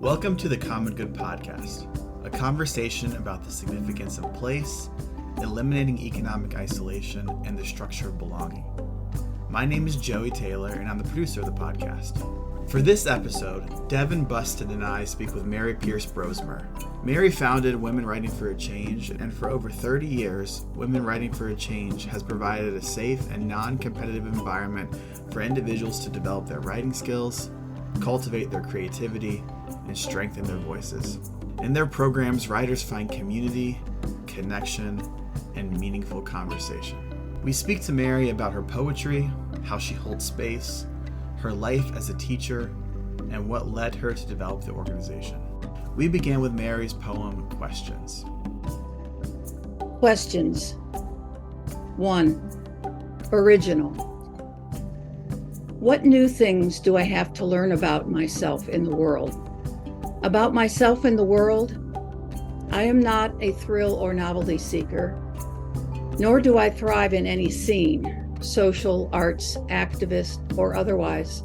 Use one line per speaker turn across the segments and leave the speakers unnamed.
Welcome to the Common Good Podcast, a conversation about the significance of place, eliminating economic isolation, and the structure of belonging. My name is Joey Taylor, and I'm the producer of the podcast. For this episode, Devin Buston and I speak with Mary Pierce Brosmer. Mary founded Women Writing for a Change, and for over 30 years, Women Writing for a Change has provided a safe and non-competitive environment for individuals to develop their writing skills, cultivate their creativity, and strengthen their voices. In their programs, writers find community, connection, and meaningful conversation. We speak to Mary about her poetry, how she holds space, her life as a teacher, and what led her to develop the organization. We began with Mary's poem, Questions.
Questions. 1. Original. What new things do I have to learn about myself in the world? About myself in the world, I am not a thrill or novelty seeker, nor do I thrive in any scene, social, arts, activist, or otherwise.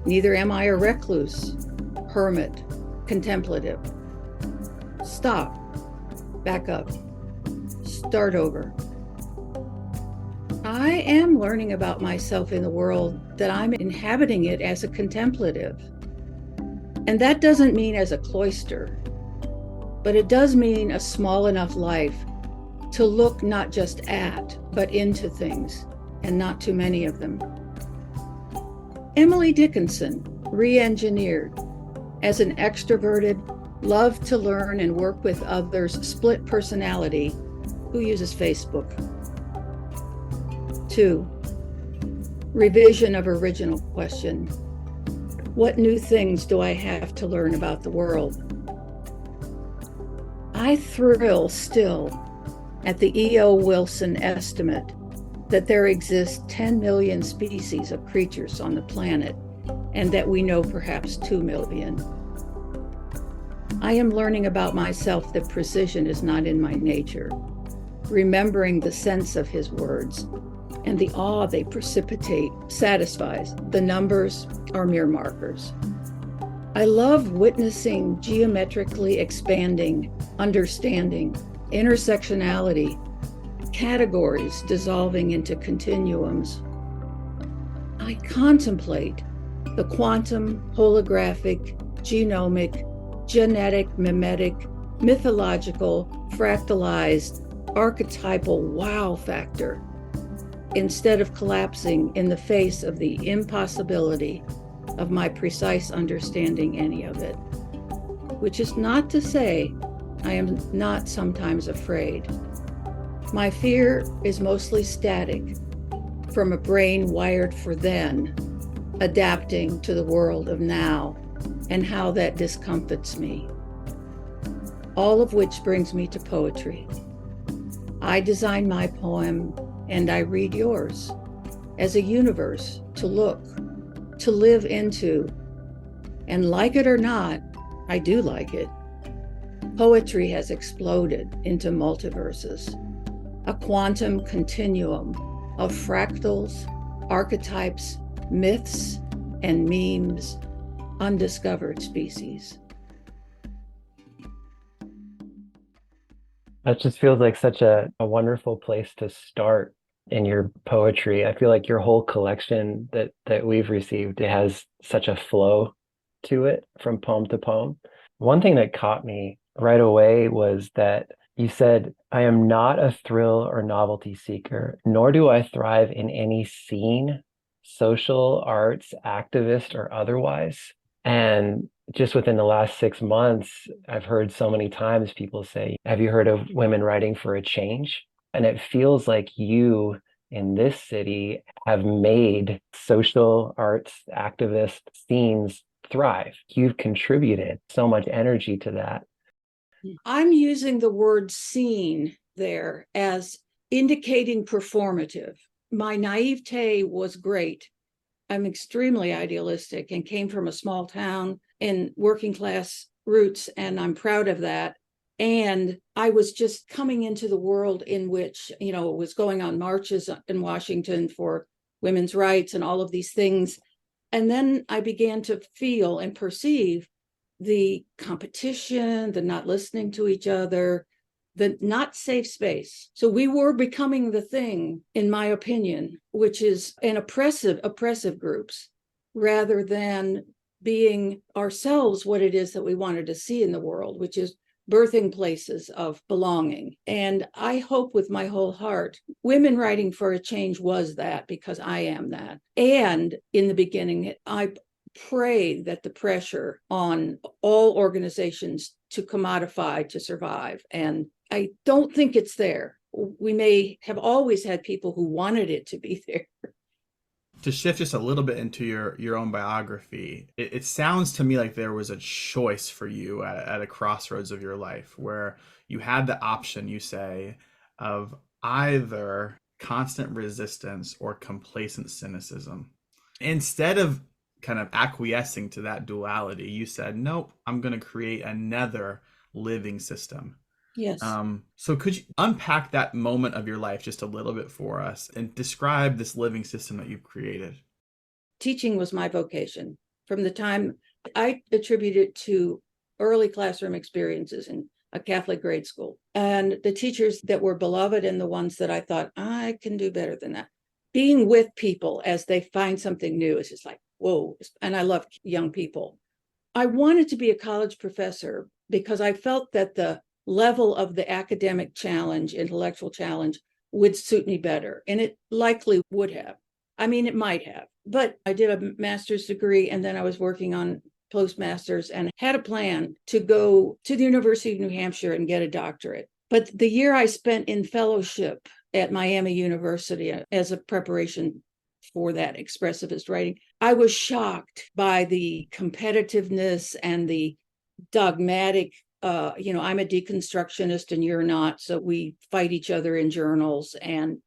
Neither am I a recluse, hermit, contemplative. Stop. Back up. Start over. I am learning about myself in the world that I'm inhabiting it as a contemplative. And that doesn't mean as a cloister, but it does mean a small enough life to look not just at, but into things, and not too many of them. Emily Dickinson, re-engineered as an extroverted, love to learn and work with others, split personality who uses Facebook. 2. Revision of original question. What new things do I have to learn about the world? I thrill still at the E.O. Wilson estimate that there exist 10 million species of creatures on the planet, and that we know perhaps 2 million. I am learning about myself that precision is not in my nature, remembering the sense of his words, and the awe they precipitate satisfies. The numbers are mere markers. I love witnessing geometrically expanding, understanding, intersectionality, categories dissolving into continuums. I contemplate the quantum, holographic, genomic, genetic, mimetic, mythological, fractalized, archetypal wow factor, instead of collapsing in the face of the impossibility of my precise understanding any of it. Which is not to say I am not sometimes afraid. My fear is mostly static, from a brain wired for then, adapting to the world of now, and how that discomfits me. All of which brings me to poetry. I design my poem, and I read yours as a universe to look, to live into, and like it or not, I do like it. Poetry has exploded into multiverses, a quantum continuum of fractals, archetypes, myths, and memes, undiscovered species.
That just feels like such a wonderful place to start in your poetry. I feel like your whole collection that we've received, it has such a flow to it from poem to poem. One thing that caught me right away was that you said, I am not a thrill or novelty seeker, nor do I thrive in any scene, social, arts, activist, or otherwise. And just within the last 6 months, I've heard so many times people say, have you heard of Women Writing for a Change? And it feels like you in this city have made social, arts, activist scenes thrive. You've contributed so much energy to that.
I'm using the word scene there as indicating performative. My naivete was great. I'm extremely idealistic and came from a small town in working class roots, and I'm proud of that. And I was just coming into the world in which, it was going on marches in Washington for women's rights and all of these things. And then I began to feel and perceive the competition, the not listening to each other, the not safe space. So we were becoming the thing, in my opinion, which is an oppressive groups, rather than being ourselves what it is that we wanted to see in the world, which is birthing places of belonging. And I hope with my whole heart, Women Writing for a Change was that, because I am that. And in the beginning, I pray that the pressure on all organizations to commodify to survive, and I don't think it's there. We may have always had people who wanted it to be there.
To shift just a little bit into your own biography, it sounds to me like there was a choice for you at a crossroads of your life where you had the option, you say, of either constant resistance or complacent cynicism. Instead of kind of acquiescing to that duality, you said, nope, I'm going to create another living system.
Yes.
So could you unpack that moment of your life just a little bit for us and describe this living system that you've created?
Teaching was my vocation. From the time I attribute it to early classroom experiences in a Catholic grade school, and the teachers that were beloved and the ones that I thought, I can do better than that. Being with people as they find something new is just like, whoa. And I love young people. I wanted to be a college professor because I felt that the level of the academic challenge, intellectual challenge, would suit me better. And it likely would have. I mean, it might have. But I did a master's degree, and then I was working on postmasters and had a plan to go to the University of New Hampshire and get a doctorate. But the year I spent in fellowship at Miami University as a preparation for that expressivist writing, I was shocked by the competitiveness and the dogmatic, I'm a deconstructionist and you're not, so we fight each other in journals. And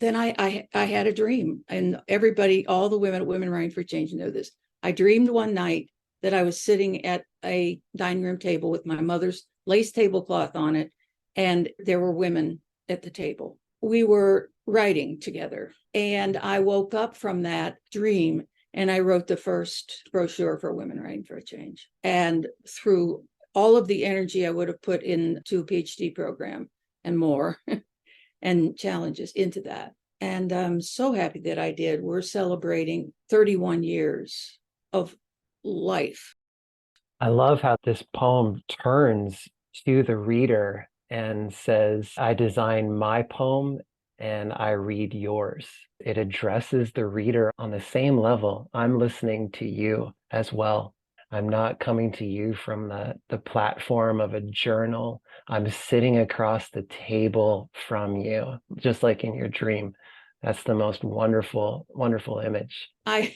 then I had a dream, and everybody, all the women at Women Writing for Change know this. I dreamed one night that I was sitting at a dining room table with my mother's lace tablecloth on it, and there were women at the table. We were writing together, and I woke up from that dream and I wrote the first brochure for Women Writing for a Change. And through all of the energy I would have put into a PhD program and more and challenges into that. And I'm so happy that I did. We're celebrating 31 years of life.
I love how this poem turns to the reader and says, I design my poem and I read yours. It addresses the reader on the same level. I'm listening to you as well. I'm not coming to you from the platform of a journal. I'm sitting across the table from you, just like in your dream. That's the most wonderful, wonderful image.
I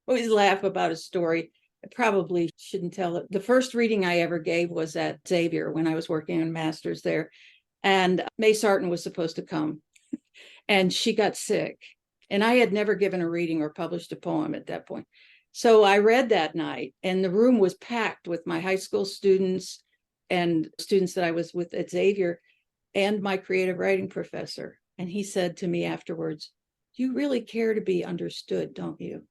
always laugh about a story. I probably shouldn't tell it. The first reading I ever gave was at Xavier when I was working on master's there. And May Sarton was supposed to come, and she got sick. And I had never given a reading or published a poem at that point. So I read that night, and the room was packed with my high school students and students that I was with at Xavier and my creative writing professor. And he said to me afterwards, you really care to be understood, don't you?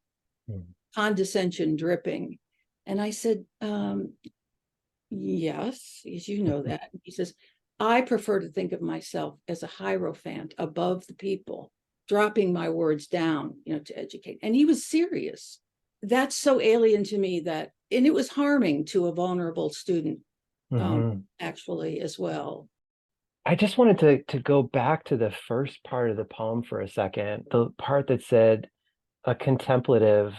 Condescension dripping. And I said, yes, as you know that. He says, I prefer to think of myself as a hierophant above the people, dropping my words down, to educate. And he was serious. That's so alien to me and it was harming to a vulnerable student, actually, as well.
I just wanted to go back to the first part of the poem for a second, the part that said a contemplative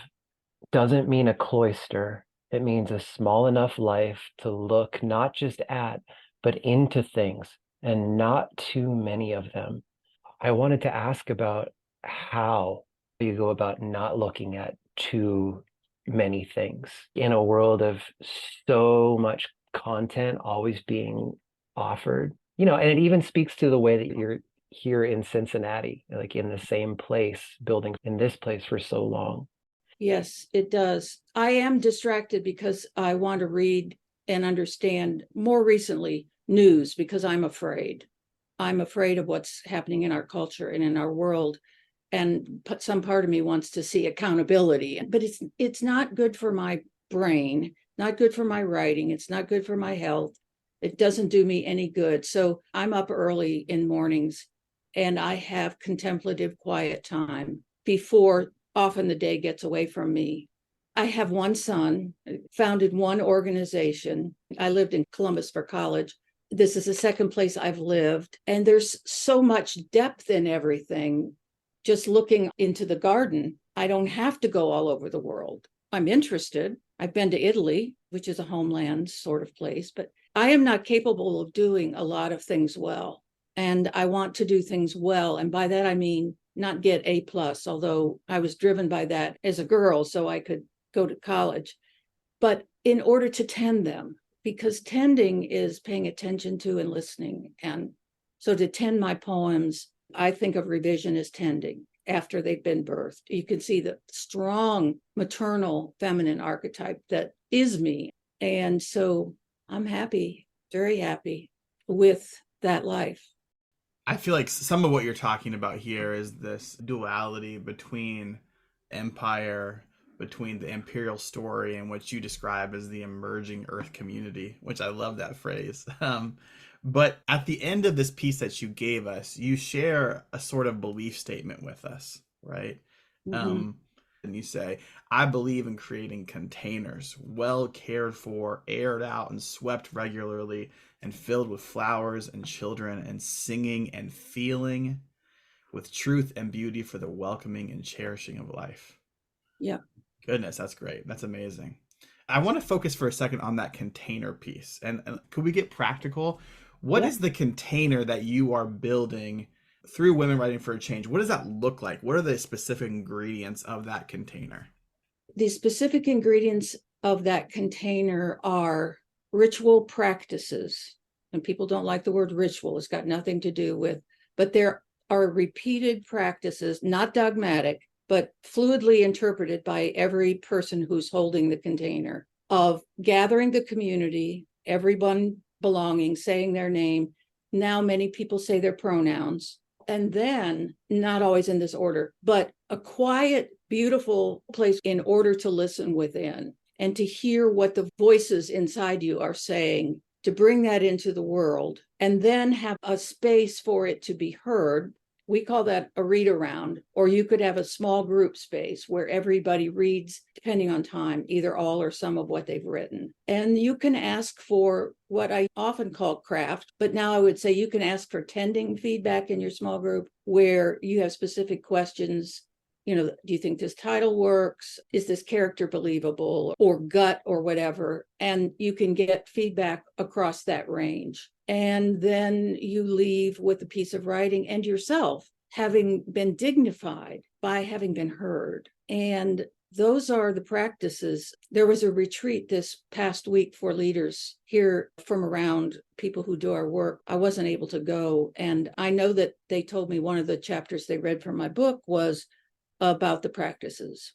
doesn't mean a cloister. It means a small enough life to look not just at, but into things, and not too many of them. I wanted to ask about how you go about not looking at too many things in a world of so much content always being offered. And it even speaks to the way that you're here in Cincinnati, like in the same place, building in this place for so long.
Yes, it does. I am distracted because I want to read and understand more recently news, because I'm afraid. I'm afraid of what's happening in our culture and in our world. And some part of me wants to see accountability, but it's not good for my brain. not good for my writing. It's not good for my health. It doesn't do me any good. So I'm up early in mornings and I have contemplative quiet time before often the day gets away from me. I have one son, founded one organization. I lived in Columbus for college. This is the second place I've lived. And there's so much depth in everything. Just looking into the garden, I don't have to go all over the world. I'm interested. I've been to Italy, which is a homeland sort of place, but I am not capable of doing a lot of things well. And I want to do things well. And by that, I mean not get A plus, although I was driven by that as a girl, so I could go to college, but in order to tend them, because tending is paying attention to and listening. And so to tend my poems, I think of revision as tending after they've been birthed. You can see the strong maternal feminine archetype that is me. And so I'm happy, very happy with that life.
I feel like some of what you're talking about here is this duality between empire, between the imperial story and what you describe as the emerging Earth community, which I love that phrase. But at the end of this piece that you gave us, you share a sort of belief statement with us, right?
Mm-hmm.
And you say, I believe in creating containers, well cared for, aired out, and swept regularly, and filled with flowers and children, and singing and feeling with truth and beauty for the welcoming and cherishing of life.
Yeah.
Goodness, that's great. That's amazing. I want to focus for a second on that container piece. And could we get practical? What
Yeah.
is the container that you are building through Women Writing for a Change? What does that look like? What are the specific ingredients of that container?
The specific ingredients of that container are ritual practices. And people don't like the word ritual. It's got nothing to do with, but there are repeated practices, not dogmatic, but fluidly interpreted by every person who's holding the container, of gathering the community, everyone belonging, saying their name. Now many people say their pronouns. And then, not always in this order, but a quiet, beautiful place in order to listen within and to hear what the voices inside you are saying, to bring that into the world, and then have a space for it to be heard. We call that a read around, or you could have a small group space where everybody reads, depending on time, either all or some of what they've written. And you can ask for what I often call craft, but now I would say you can ask for tending feedback in your small group, where you have specific questions. Do you think this title works? Is this character believable, or gut, or whatever? And you can get feedback across that range. And then you leave with a piece of writing and yourself having been dignified by having been heard. And those are the practices. There was a retreat this past week for leaders here from around people who do our work. I wasn't able to go. And I know that they told me one of the chapters they read from my book was about the practices,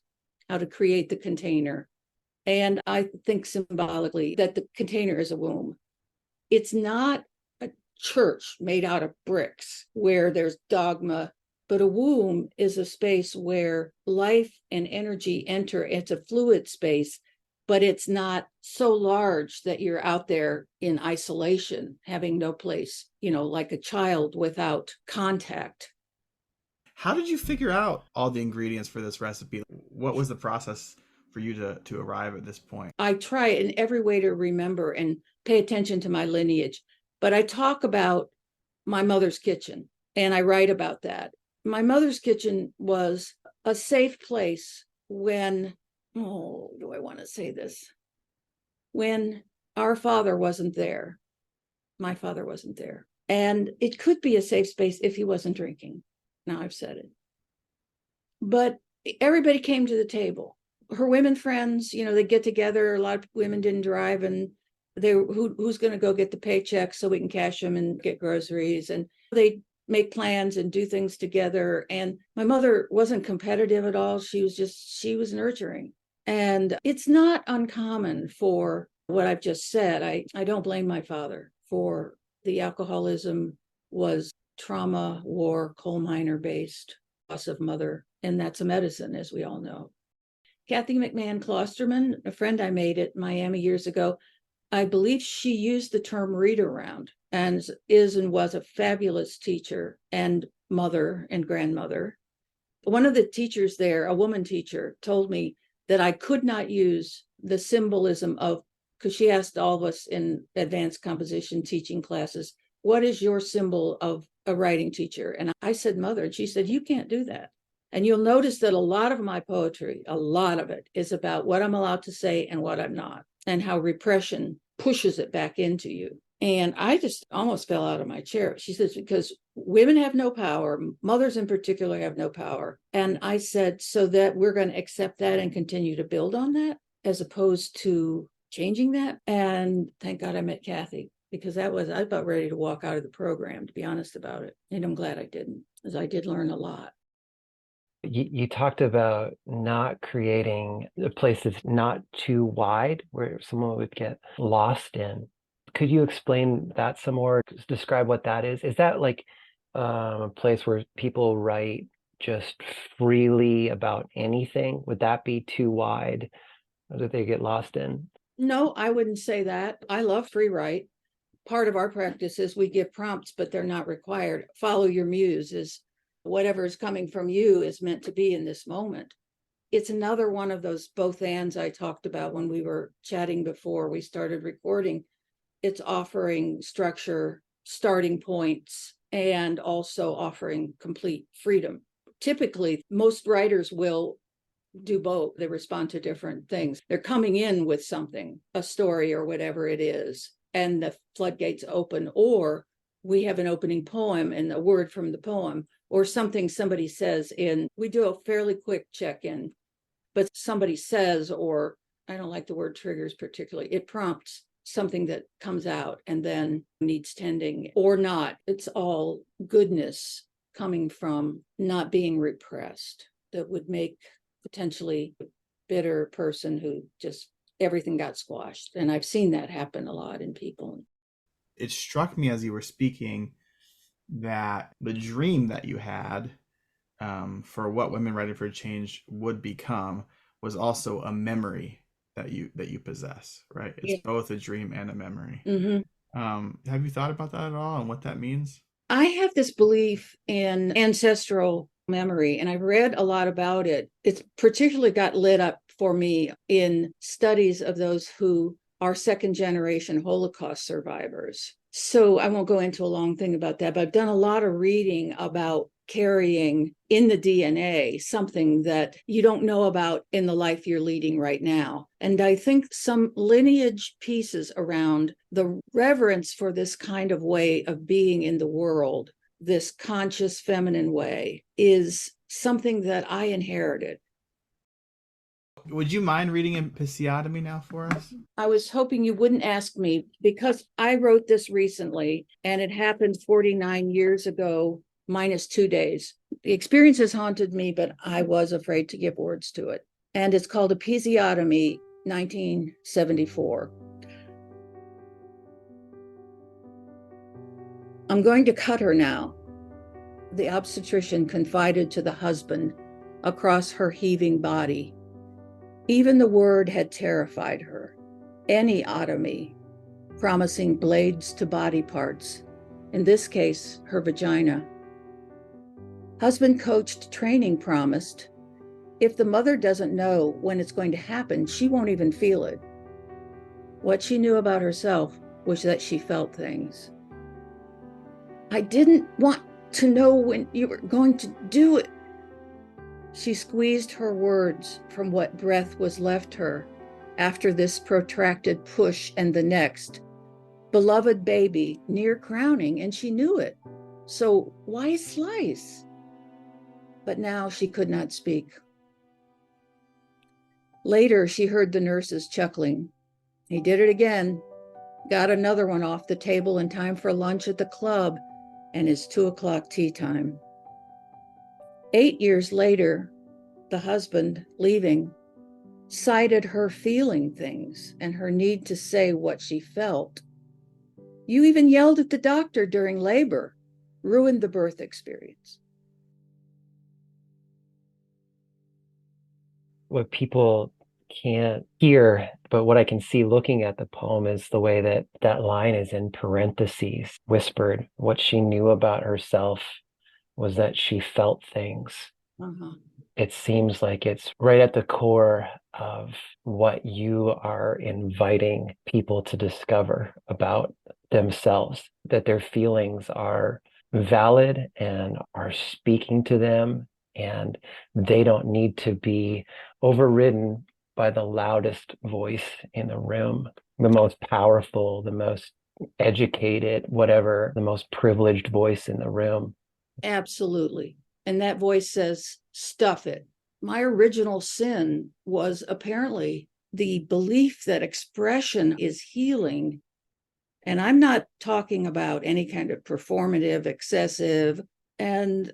how to create the container. And I think symbolically that the container is a womb. It's not a church made out of bricks where there's dogma, but a womb is a space where life and energy enter. It's a fluid space, but it's not so large that you're out there in isolation, having no place, like a child without contact.
How did you figure out all the ingredients for this recipe? What was the process for you to arrive at this point?
I try in every way to remember and pay attention to my lineage, but I talk about my mother's kitchen and I write about that. My mother's kitchen was a safe place when, do I want to say this? When our father wasn't there, my father wasn't there. And it could be a safe space if he wasn't drinking. Now I've said it. But everybody came to the table. Her women friends, they get together. A lot of women didn't drive, and who's going to go get the paychecks so we can cash them and get groceries, and they make plans and do things together. And my mother wasn't competitive at all. She was nurturing. And it's not uncommon for what I've just said. I don't blame my father for the alcoholism. Was trauma, war, coal miner based, loss of mother, and that's a medicine, as we all know. Kathy McMahon Klosterman, a friend I made at Miami years ago, I believe she used the term read around and is and was a fabulous teacher and mother and grandmother. One of the teachers there, a woman teacher, told me that I could not use the symbolism of, because she asked all of us in advanced composition teaching classes, what is your symbol of a writing teacher? And I said, mother. And she said, you can't do that. And you'll notice that a lot of my poetry, a lot of it, is about what I'm allowed to say and what I'm not, and how repression pushes it back into you. And I just almost fell out of my chair. She says, because women have no power, mothers in particular have no power. And I said, so that we're going to accept that and continue to build on that, as opposed to changing that. And thank God I met Kathy, because I was about ready to walk out of the program, to be honest about it. And I'm glad I didn't, because I did learn a lot.
You talked about not creating a place that's not too wide where someone would get lost in. Could you explain that some more? Describe what that is. Is that like a place where people write just freely about anything? Would that be too wide that they get lost in?
No, I wouldn't say that. I love free write. Part of our practice is we give prompts, but they're not required. Follow your muse is whatever is coming from you is meant to be in this moment. It's another one of those both ands I talked about when we were chatting before we started recording. It's offering structure, starting points, and also offering complete freedom. Typically, most writers will do both. They respond to different things. They're coming in with something, a story or whatever it is, and the floodgates open, or we have an opening poem and a word from the poem, or something somebody says we do a fairly quick check-in, but somebody says, or I don't like the word triggers particularly, it prompts something that comes out and then needs tending or not. It's all goodness coming from not being repressed that would make potentially a bitter person who just everything got squashed. And I've seen that happen a lot in people.
It struck me as you were speaking that the dream that you had for what Women Writing for Change would become was also a memory that you possess, right? It's both a dream and a memory. Have you thought about that at all and what that means?
I have this belief in ancestral memory, and I've read a lot about it. It's particularly got lit up for me in studies of those who are second generation Holocaust survivors. So I won't go into a long thing about that, but I've done a lot of reading about carrying in the DNA something that you don't know about in the life you're leading right now. And I think some lineage pieces around the reverence for this kind of way of being in the world, this conscious feminine way, is something that I inherited.
Would you mind reading Episiotomy now for us?
I was hoping you wouldn't ask me, because I wrote this recently and it happened 49 years ago, minus 2 days. The experience has haunted me, but I was afraid to give words to it. And it's called Episiotomy, 1974. I'm going to cut her now, the obstetrician confided to the husband across her heaving body. Even the word had terrified her. Any otomy, promising blades to body parts, in this case, her vagina. Husband coached training promised, if the mother doesn't know when it's going to happen, she won't even feel it. What she knew about herself was that she felt things. I didn't want to know when you were going to do it. She squeezed her words from what breath was left her after this protracted push and the next. Beloved baby, near crowning, and she knew it. So why slice? But now she could not speak. Later, she heard the nurses chuckling. He did it again. Got another one off the table in time for lunch at the club and his 2:00 tea time. 8 years later, the husband, leaving, cited her feeling things and her need to say what she felt. You even yelled at the doctor during labor, ruined the birth experience.
what people can't hear, but what I can see looking at the poem is the way that that line is in parentheses, whispered. What she knew about herself was that she felt things.
Uh-huh.
It seems like it's right at the core of what you are inviting people to discover about themselves, that their feelings are valid and are speaking to them, and they don't need to be overridden by the loudest voice in the room, the most powerful, the most educated, whatever, the most privileged voice in the room.
Absolutely. And that voice says, stuff it. My original sin was apparently the belief that expression is healing. And I'm not talking about any kind of performative, excessive, and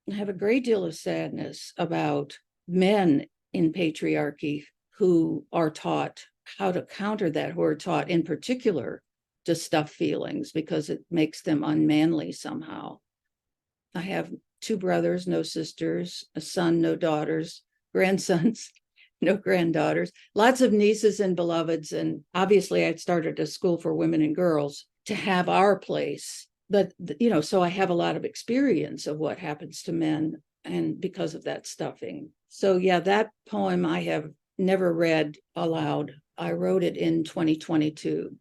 I have a great deal of sadness about men in patriarchy who are taught how to counter that, who are taught in particular to stuff feelings because it makes them unmanly somehow. I have two brothers, no sisters, a son, no daughters, grandsons, no granddaughters, lots of nieces and beloveds. And obviously, I started a school for women and girls to have our place. But, so I have a lot of experience of what happens to men and because of that stuffing. So, yeah, that poem I have never read aloud. I wrote it in 2022.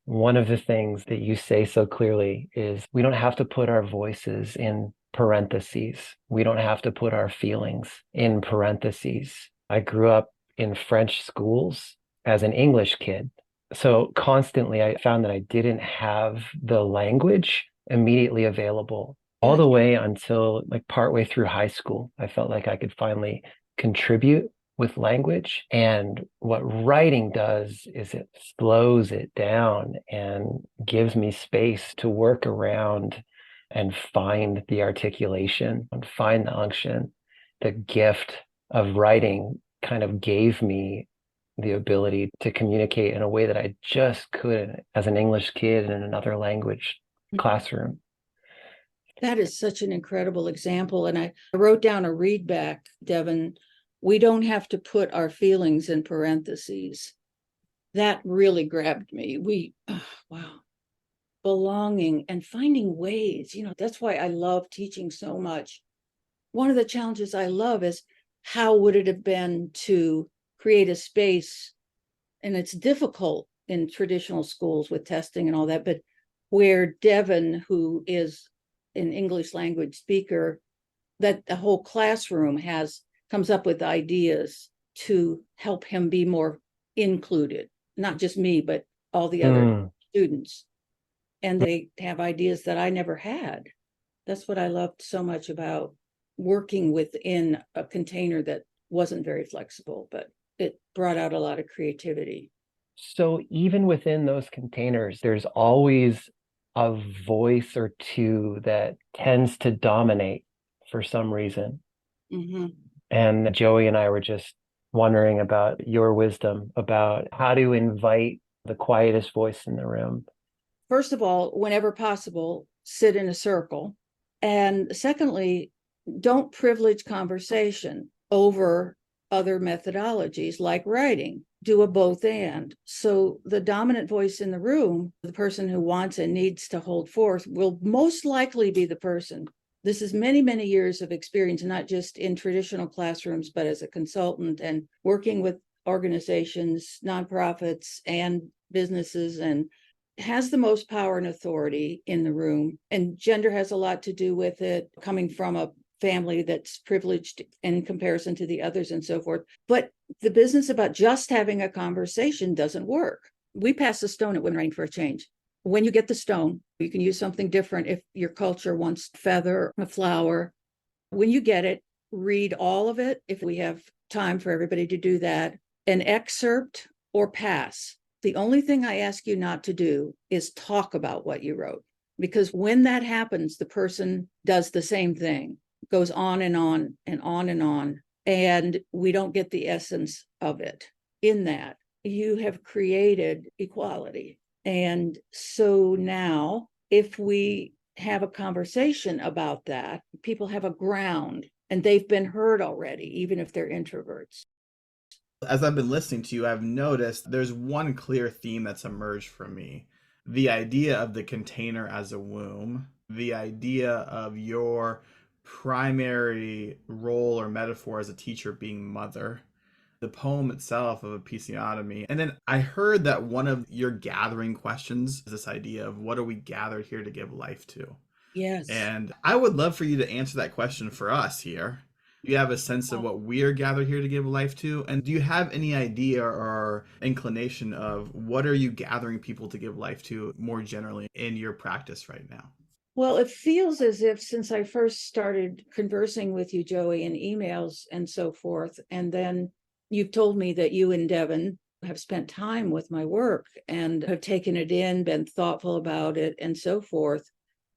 One of the things that you say so clearly is we don't have to put our voices in parentheses. We don't have to put our feelings in parentheses. I grew up in French schools as an English kid. So constantly I found that I didn't have the language immediately available all the way until like partway through high school. I felt like I could finally contribute with language. And what writing does is it slows it down and gives me space to work around and find the articulation and find the unction. The gift of writing kind of gave me the ability to communicate in a way that I just couldn't as an English kid in another language classroom.
That is such an incredible example. And I wrote down a read back, Devin. We don't have to put our feelings in parentheses. That really grabbed me. Wow. Belonging and finding ways, that's why I love teaching so much. One of the challenges I love is how would it have been to create a space, and it's difficult in traditional schools with testing and all that, but where Devin, who is an English language speaker, that the whole classroom comes up with ideas to help him be more included, not just me, but all the other students. And they have ideas that I never had. That's what I loved so much about working within a container that wasn't very flexible, but it brought out a lot of creativity.
So even within those containers, there's always a voice or two that tends to dominate for some reason.
Mm-hmm.
And Joey and I were just wondering about your wisdom about how to invite the quietest voice in the room.
First of all, whenever possible, sit in a circle. And secondly, don't privilege conversation over other methodologies like writing. Do a both and. So the dominant voice in the room, the person who wants and needs to hold forth, will most likely be the person. This is many, many years of experience, not just in traditional classrooms, but as a consultant and working with organizations, nonprofits, and businesses, and has the most power and authority in the room. And gender has a lot to do with it, coming from a family that's privileged in comparison to the others and so forth. But the business about just having a conversation doesn't work. We pass the stone at Women Writing for a Change. When you get the stone, you can use something different if your culture wants feather, a flower. When you get it, read all of it. If we have time for everybody to do that, an excerpt or pass. The only thing I ask you not to do is talk about what you wrote, because when that happens, the person does the same thing, goes on and on and on and on, and we don't get the essence of it. In that, you have created equality. And so now, if we have a conversation about that, people have a ground and they've been heard already, even if they're introverts.
As I've been listening to you, I've noticed there's one clear theme that's emerged for me. The idea of the container as a womb, the idea of your primary role or metaphor as a teacher being mother, the poem itself of episiotomy. And then I heard that one of your gathering questions is this idea of what are we gathered here to give life to?
Yes.
And I would love for you to answer that question for us here. Do you have a sense of what we are gathered here to give life to? And do you have any idea or inclination of what are you gathering people to give life to more generally in your practice right now?
Well, it feels as if since I first started conversing with you, Joey, in emails and so forth, and then you've told me that you and Devin have spent time with my work and have taken it in, been thoughtful about it, and so forth.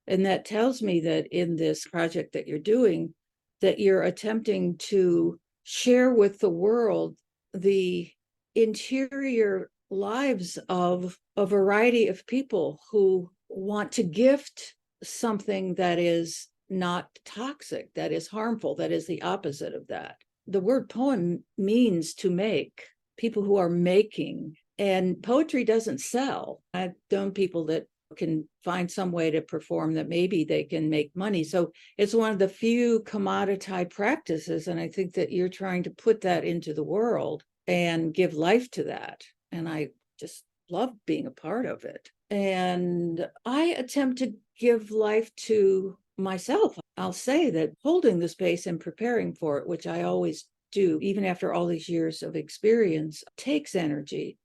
And that tells me that in this project that you're doing, that you're attempting to share with the world the interior lives of a variety of people who want to gift something that is not toxic, that is harmful, that is the opposite of that. The word poem means to make, people who are making, and poetry doesn't sell. I've known people that can find some way to perform that maybe they can make money. So it's one of the few commoditized practices. And I think that you're trying to put that into the world and give life to that. And I just love being a part of it. And I attempt to give life to myself. I'll say that holding the space and preparing for it, which I always do, even after all these years of experience, takes energy.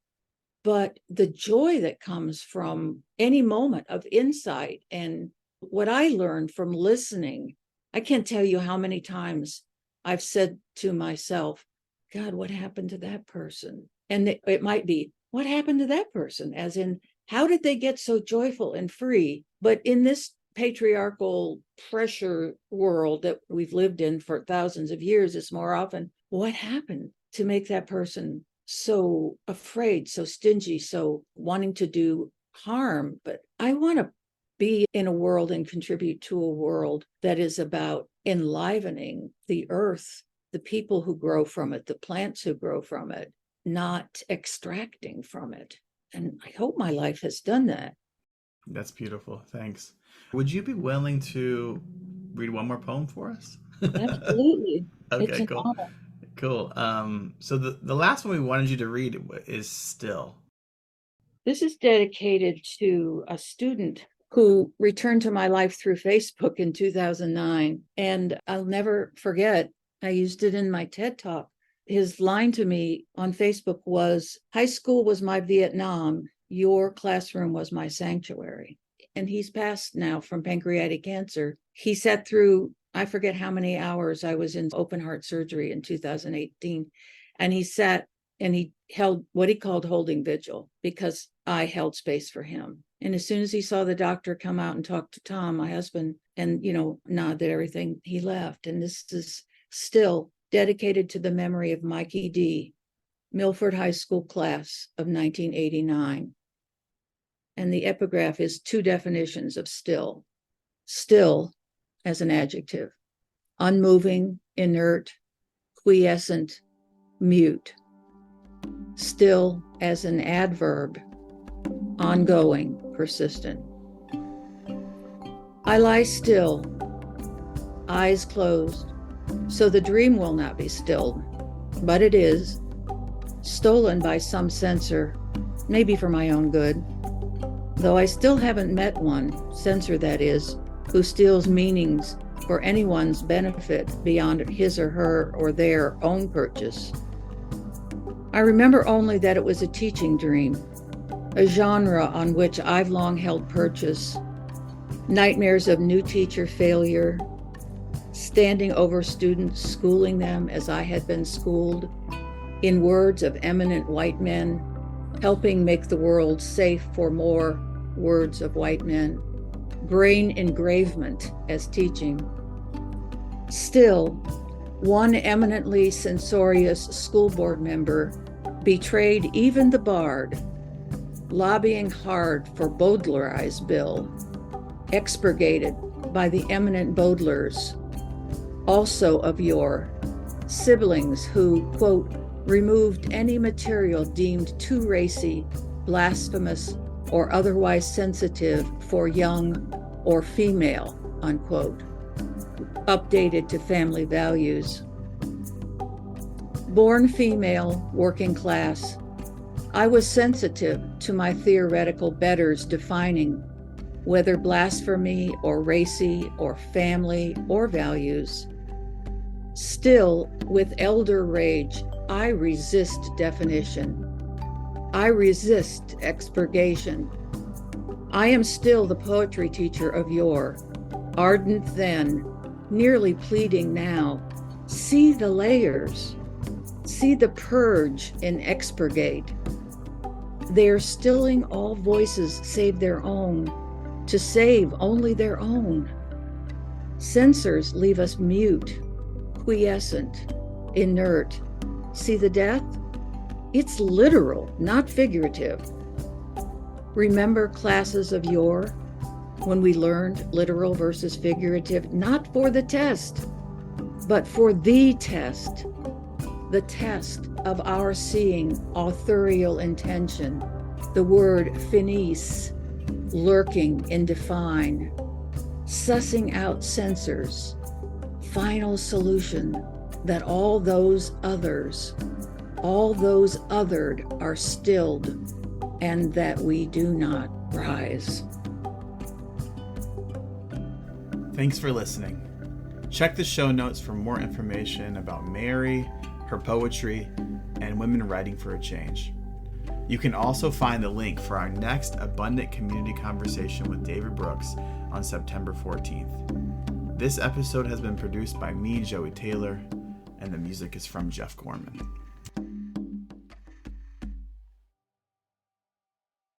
But the joy that comes from any moment of insight and what I learned from listening, I can't tell you how many times I've said to myself, God, what happened to that person? And it might be, what happened to that person? As in, how did they get so joyful and free? But in this patriarchal pressure world that we've lived in for thousands of years, it's more often, what happened to make that person so afraid, so stingy, so wanting to do harm? But I want to be in a world and contribute to a world that is about enlivening the earth, the people who grow from it, the plants who grow from it, not extracting from it. And I hope my life has done that.
That's beautiful. Thanks. Would you be willing to read one more poem for us?
Absolutely. It's
Okay,
an
cool.
honor.
Cool. So the last one we wanted you to read is Still.
This is dedicated to a student who returned to my life through Facebook in 2009. And I'll never forget, I used it in my TED Talk. His line to me on Facebook was, high school was my Vietnam, your classroom was my sanctuary. And he's passed now from pancreatic cancer. He sat through, I forget how many hours. I was in open heart surgery in 2018. And he sat and he held what he called holding vigil, because I held space for him. And as soon as he saw the doctor come out and talk to Tom, my husband, and, nodded everything, he left. And this is still dedicated to the memory of Mikey D., Milford High School class of 1989. And the epigraph is two definitions of still. Still as an adjective, unmoving, inert, quiescent, mute. Still as an adverb, ongoing, persistent. I lie still, eyes closed, so the dream will not be stilled, but it is, stolen by some censor, maybe for my own good, though I still haven't met one, censor that is, who steals meanings for anyone's benefit beyond his or her or their own purchase. I remember only that it was a teaching dream, a genre on which I've long held purchase, nightmares of new teacher failure, standing over students, schooling them as I had been schooled, in words of eminent white men, helping make the world safe for more words of white men, brain engravement as teaching. Still, one eminently censorious school board member betrayed even the bard, lobbying hard for Baudelaire's bill, expurgated by the eminent Baudelaires, also of yore, siblings who, quote, removed any material deemed too racy, blasphemous, or otherwise sensitive for young or female, unquote, updated to family values. Born female, working class, I was sensitive to my theoretical betters defining whether blasphemy or racy or family or values. Still, with elder rage, I resist definition. I resist expurgation. I am still the poetry teacher of yore, ardent then, nearly pleading now. See the layers. See the purge in expurgate. They are stilling all voices save their own, to save only their own. Censors leave us mute, quiescent, inert. See the death? It's literal, not figurative. Remember classes of yore, when we learned literal versus figurative, not for the test, but for the test of our seeing authorial intention, the word finis, lurking in define, sussing out censors, final solution that all those others, all those othered are stilled, and that we do not rise.
Thanks for listening. Check the show notes for more information about Mary, her poetry, and women writing for a change. You can also find the link for our next Abundant Community Conversation with David Brooks on September 14th. This episode has been produced by me, Joey Taylor, and the music is from Jeff Gorman.